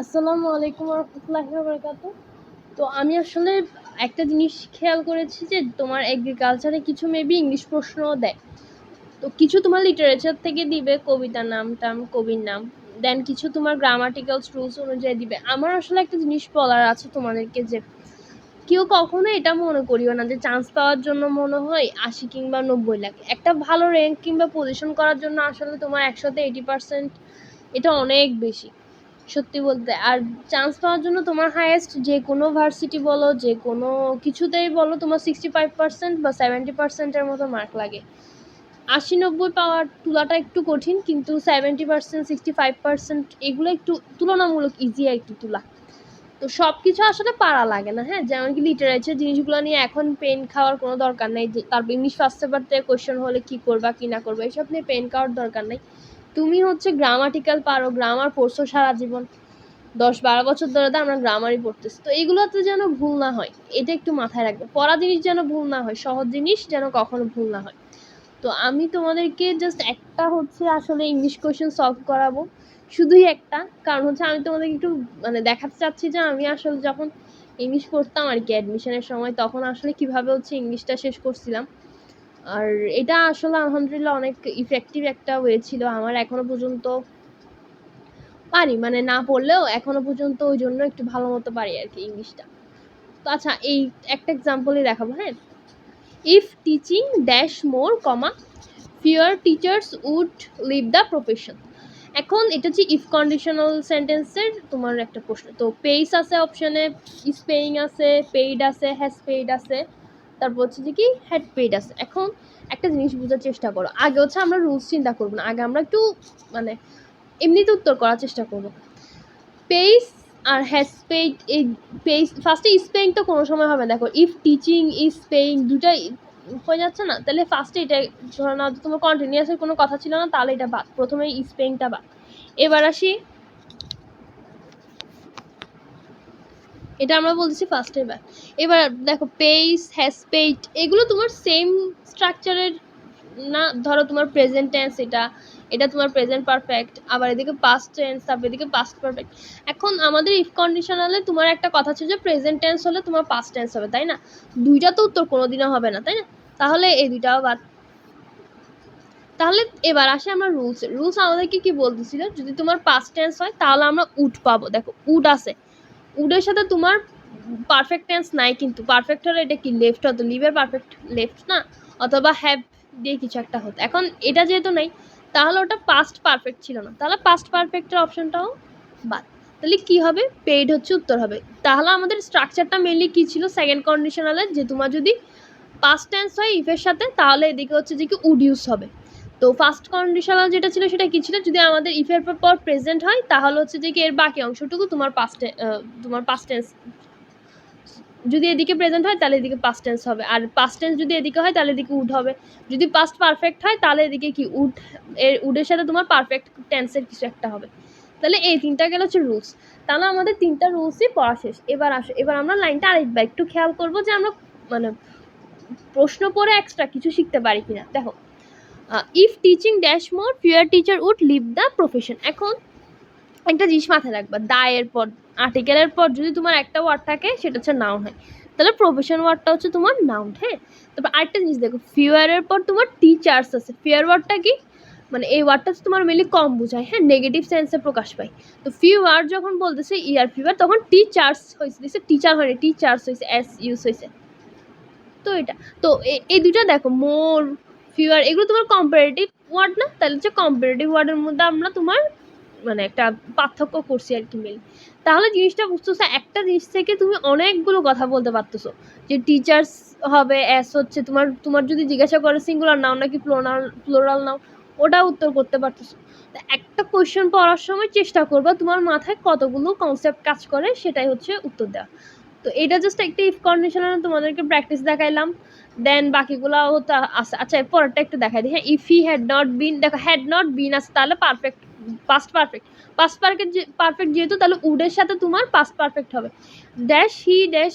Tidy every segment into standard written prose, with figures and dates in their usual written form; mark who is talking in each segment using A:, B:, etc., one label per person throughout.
A: আসসালামু আলাইকুম রহমতুল্লাহি বারাকাতু। তো আমি আসলে একটা জিনিস খেয়াল করেছি যে তোমার এগ্রিকালচারে কিছু মেবি ইংলিশ প্রশ্নও দেয়। তো কিছু তোমার লিটারেচার থেকে দিবে, কবিতার নাম টাম, কবির নাম। দেন কিছু তোমার গ্রামাটিক্যালস রুলস অনুযায়ী দিবে। আমার আসলে একটা জিনিস বলার আছে তোমাদেরকে যে কেউ কখনো এটা মনে করিও না যে চান্স পাওয়ার জন্য মনে হয় ৮০ কিংবা ৯০ লাগে। একটা ভালো র্যাঙ্ক কিংবা পজিশন করার জন্য আসলে তোমার ১০০তে 80% এটা অনেক বেশি, সত্যি বলতে। আর চান্স পাওয়ার জন্য তোমার হাইয়েস্ট যে কোনো ভার্সিটি বলো, যে কোনো কিছুতেই বলো, তোমার 65% বা 70%-এর মতো মার্ক লাগে। ৮০-৯০ পাওয়ার তুলাটা একটু কঠিন, কিন্তু 70%, 65% এগুলো একটু তুলনামূলক ইজি একটু তুলা। তো সব কিছু আসলে পারা লাগে না, হ্যাঁ। যেমন কি লিটারেচার জিনিসগুলো নিয়ে এখন পেন খাওয়ার কোনো দরকার নেই। তারপর ইংলিশ ফার্স্ট পেপার থেকে কোয়েশ্চেন হলে কী করবা কি না করবা এসব নিয়ে পেন খাওয়ার দরকার নেই। তুমি হচ্ছে গ্রামাটিক্যাল পারো, গ্রামার পড়ছো সারা জীবন, 10-12 বছর ধরে তো আমরা গ্রামারই পড়তেছি। তো এইগুলোতে যেন ভুল না হয়, এটা একটু মাথায় রাখবে। পড়া জিনিস যেন ভুল না হয়, সহজ জিনিস যেন কখনো ভুল না হয়। তো আমি তোমাদেরকে জাস্ট একটা হচ্ছে আসলে ইংলিশ কোয়েশ্চেন সলভ করাবো, শুধুই একটা। কারণ হচ্ছে আমি তোমাদেরকে একটু মানে দেখাতে চাচ্ছি যে আমি আসলে যখন ইংলিশ পড়তাম আর কি অ্যাডমিশনের সময়, তখন আসলে কিভাবে হচ্ছে ইংলিশটা শেষ করছিলাম। আর এটা আসলে আলহামদুলিল্লাহ অনেক ইফেক্টিভ একটা ওয়ে ছিল। আমার এখনো পর্যন্ত পারি, মানে না পড়লেও এখনো পর্যন্ত ওই জন্য একটু ভালো মতো পারি আর কি ইংলিশটা। তো আচ্ছা, এই একটা এক্সাম্পলই দেখাবো, হ্যাঁ। If teaching dash more comma fewer teachers would leave the profession. এখন এটা হচ্ছে ইফ কন্ডিশনাল সেন্টেন্সের তোমার একটা প্রশ্ন। তো পেইস আছে অপশনে, ইজ পেইং আছে, পেইড আছে, হ্যাজ পেইড আছে, তারপর হচ্ছে যে কি হ্যাড পেইড আছে। এখন একটা জিনিস বোঝার চেষ্টা করো, আগে হচ্ছে আমরা রুলস চিন্তা করবো না, আগে আমরা একটু মানে এমনিতে উত্তর করার চেষ্টা করবো। পেইস আর হ্যাজ পেইড, এই পেইস ফার্স্টে ইজ পেইং তো কোনো সময় হবে না। দেখো ইফ টিচিং ইজ পেইং দুটাই হয়ে যাচ্ছে না, তাহলে ফার্স্টে এটা ধরো না, তোমার কন্টিনিউয়াসের কোনো কথা ছিল না, তাহলে এটা বাদ, প্রথমে ইজ পেইংটা বাদ। এবার আসি, এটা আমরা বলতেছি ফার্স্টে বাদ। এবার দেখো পেইস হ্যাজ পেইড এগুলো তোমার সেম স্ট্রাকচারের না। ধরো তোমার প্রেজেন্ট টেন্স, এটা এটা তোমার প্রেজেন্ট পারফেক্ট, আবার এদিকে পাস্ট টেন্স, তারপর এদিকে পাস্ট পারফেক্ট। এখন আমাদের ইফ কন্ডিশনালে তোমার একটা কথা ছিল যে প্রেজেন্ট টেন্স হলে তোমার পাস্ট টেন্স হবে, তাই না? দুইটা তো উত্তর কোনোদিনও হবে না, তাই না? তাহলে এই দুইটাও বাদ। তাহলে এবার আসে আমরা রুলস। রুলস আমাদেরকে কি বলতেছিল, যদি তোমার পাস্ট টেন্স হয় তাহলে আমরা উড পাবো। দেখো উড আছে, উডের সাথে তোমার পারফেক্ট টেন্স নাই, কিন্তু পারফেক্ট হলে এটা কি লেফট হতো, লিভের পারফেক্ট লেফট না, অথবা হ্যাভ দিয়ে কিছু একটা হতো। এখন এটা যেহেতু নাই, তাহলে ওটা পাস্ট পারফেক্ট ছিল না, তাহলে পাস্ট পারফেক্টের অপশনটাও বাদ। তাহলে কি হবে, পেইড হচ্ছে উত্তর হবে। তাহলে আমাদের স্ট্রাকচারটা মেনলি কি ছিল সেকেন্ড কন্ডিশনালে, যে তোমার যদি পাস্ট টেন্স হয় ইফের সাথে, তাহলে এদিকে হচ্ছে যে কি উড ইউজ হবে। তো ফার্স্ট কন্ডিশনাল যেটা ছিল সেটা কি ছিল, যদি আমাদের ইফের পর প্রেজেন্ট হয় তাহলে হচ্ছে যে কি এর বাকি অংশটুকু তোমার পাস্ট টেন্স, যদি এদিকে প্রেজেন্ট হয় তাহলে এদিকে পাস্ট টেন্স হবে, আর পাস্ট টেন্স যদি এদিকে হয় তাহলে এদিকে উড হবে। যদি পাস্ট পারফেক্ট হয় তাহলে এদিকে কি উড, এর উডের সাথে তোমার পারফেক্ট টেন্সের কিছু একটা হবে। তাহলে এই তিনটা গেল হচ্ছে রুলস। তাহলে আমাদের তিনটা রুলসই পড়া শেষ। এবার আসো, এবার আমরা লাইনটা আরেকবার একটু খেয়াল করবো যে আমরা মানে প্রশ্ন পড়ে এক্সট্রা কিছু শিখতে পারি কিনা। দেখো if teaching dash more fear teacher would leave the profession. এখন একটা জিনিস মাথায় রাখবা, দা এর পর আর্টিকেলের পর যদি তোমার একটা ওয়ার্ড থাকে সেটা হচ্ছে নাউন হয়, তাহলে প্রফেশন ওয়ার্ডটা হচ্ছে তোমার নাউন, হ্যাঁ। তারপর আরেকটা জিনিস দেখো, ফিয়ারের পর তোমার টিচার্স আছে। ফিয়ার ওয়ার্ডটা কি, মানে এই ওয়ার্ডটা তোমার মেনলি কম বোঝায়, হ্যাঁ, নেগেটিভ সেন্সে প্রকাশ পায়। তো ফিওয়ার যখন বলতেছে ইয়ার ফিভার, তখন টিচার্স হয়েছে, দিচ্ছে টিচার হয়নি, টিচার্স হয়েছে, এস ইউজ হয়েছে। তো এটা, তো এই দুইটা দেখো, মোর ফিওয়ার এগুলো তোমার কম্পারেটিভ ওয়ার্ড না, তাহলে হচ্ছে কম্পারেটিভ ওয়ার্ডের মধ্যে আমরা তোমার মানে একটা পার্থক্য করছি আর কি মেল। তাহলে জিনিসটা বুঝতেছো, একটা জিনিস থেকে তুমি অনেকগুলো কথা বলতে পারতেছো, যে টিচার্স হবে এস হচ্ছে তোমার, তোমার যদি জিজ্ঞাসা করে সিঙ্গুলার নাও নাকি প্লোরাল নাও, ওটা উত্তর করতে পারতেছো। তো একটা কোয়েশ্চেন পড়ার সময় চেষ্টা করবা তোমার মাথায় কতগুলো কনসেপ্ট কাজ করে সেটাই হচ্ছে উত্তর দেওয়া। তো এটা জাস্ট একটা ইফ কন্ডিশনাল তোমাদেরকে প্র্যাকটিস দেখাইলাম, দেন বাকিগুলো হতো আছে। আচ্ছা পরেরটা একটু দেখাই দিই, হ্যাঁ। If he had not been, দেখো হ্যাড নট বিন আছে, তাহলে perfect past perfect. Past perfect যেহেতু, তাহলে উডের সাথে তোমার পাস্ট পারফেক্ট হবে। Dash he dash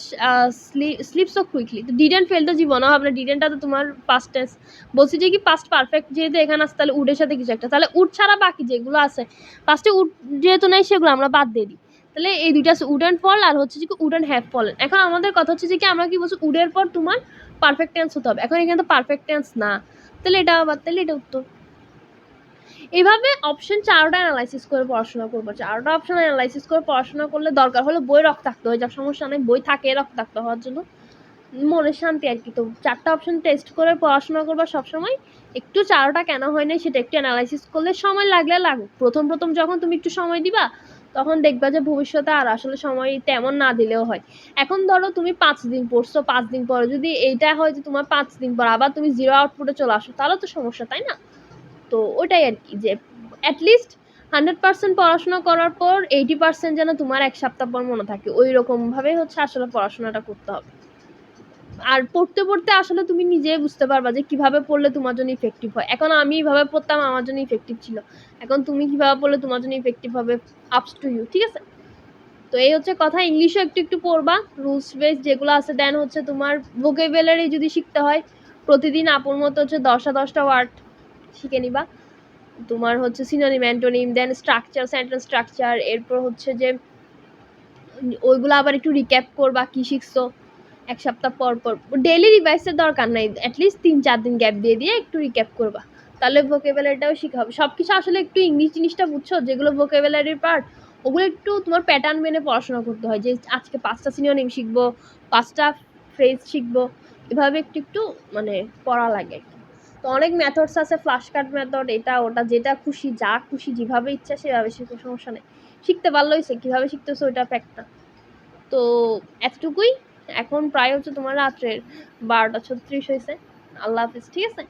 A: slip so quickly, তো ডিডেন্ট ফেল তো জীবনও হবে না, ডিডেন্টটা তো তোমার পাস্ট টেন্স। বলছি যে কি পাস্ট পারফেক্ট যেহেতু এখানে আছে, তাহলে উডের সাথে কিছু একটা, তাহলে উড ছাড়া বাকি যেগুলো আছে ফার্স্টে উড যেহেতু নেই সেগুলো আমরা বাদ দিয়ে দিই। তাহলে এই দুইটা আছে, উড অ্যান্ড ফল আর হচ্ছে যে উড অ্যান্ড হ্যাভ ফলেন। এখন আমাদের কথা হচ্ছে যে কি আমরা কি বলছি, উডের পর তোমার পারফেক্ট টেন্স হতে হবে। এখন এখানে তো পারফেক্ট টেন্স না, তাহলে এটা আবার, তাহলে এটা উত্তর। এইভাবে অপশন 4টা অ্যানালাইসিস করে পড়াশোনা করবো। 4টা অপশন অ্যানালাইসিস করে পড়াশোনা করলে দরকার হলে বই রক্তাক্ত হয়ে যাক, সমস্যা নেই, বই থাকে রক্তাক্ত হওয়ার জন্য, মনের শান্তি আর কি। তো 4টা অপশন টেস্ট করে পড়াশোনা করবা সবসময়। একটু 4টা কেন হয় না সেটা একটু অ্যানালাইসিস করলে, সময় লাগলে লাগুক, প্রথম প্রথম যখন তুমি একটু সময় দিবা তখন দেখবা যে ভবিষ্যতে আর আসলে সময় তেমন না দিলেও হয়। এখন ধরো তুমি 5 দিন পড়ছো, 5 দিন পরে যদি এইটা হয় যে তোমার 5 দিন পর আবার তুমি জিরো আউটপুটে চলে আসো, তাহলে তো সমস্যা, তাই না? তো ওটাই আর কি, যে অ্যাটলিস্ট 100% পড়াশোনা করার পর 80% যেন তোমার 1 সপ্তাহ পর মনে থাকে, ওই রকমভাবে হচ্ছে আসলে পড়াশোনাটা করতে হবে। আর পড়তে পড়তে আসলে তুমি নিজে বুঝতে পারবা যে কিভাবে পড়লে তোমার জন্য ইফেক্টিভ হয়। এখন আমি এইভাবে পড়তাম, আমার জন্য ইফেক্টিভ ছিল। এখন তুমি কিভাবে পড়লে তোমার জন্য ইফেক্টিভ হবে, আপস টু ইউ, ঠিক আছে? তো এই হচ্ছে কথা। ইংলিশও একটু একটু পড়বা, রুলস বেস যেগুলো আছে। দেন হচ্ছে তোমার ভোকাবুলারি যদি শিখতে হয়, প্রতিদিন আপুর মতো হচ্ছে 10টা ওয়ার্ড শিখে নিবা। তোমার হচ্ছে সিনোনিম, অ্যান্টোনিম, দেন স্ট্রাকচার, সেন্টেন্স স্ট্রাকচার, এরপর হচ্ছে যে ওইগুলো আবার একটু রিক্যাপ করবা কি শিখছো 1 সপ্তাহ পর পর। ডেইলি রিভাইসের দরকার নাই, অ্যাটলিস্ট 3-4 দিন গ্যাপ দিয়ে দিয়ে একটু রিক্যাপ করবা, তাহলে ভোকাবুলারিটাও শিখা হবে। সব কিছু আসলে একটু ইংলিশ জিনিসটা বুঝছো, যেগুলো ভোকাবুলারির পার্ট ওগুলো একটু তোমার প্যাটার্ন মেনে পড়াশোনা করতে হয়, যে আজকে 5টা সিনোনিম শিখবো, 5টা ফ্রেজ শিখবো, এভাবে একটু একটু মানে পড়া লাগে। তো অনেক মেথডস আছে, ফ্ল্যাশ কার্ড মেথড, এটা ওটা, যেটা খুশি যা খুশি যেভাবে ইচ্ছা সেভাবে শিখো, সমস্যা নেই। শিখতে পারলে হয়েছে, কীভাবে শিখতেছো ওইটা ফ্যাক্ট না। তো এতটুকুই। এখন প্রায় হচ্ছে তোমার রাত্রের 12টা 36 হয়েছে। আল্লাহ হাফিজ, ঠিক আছে?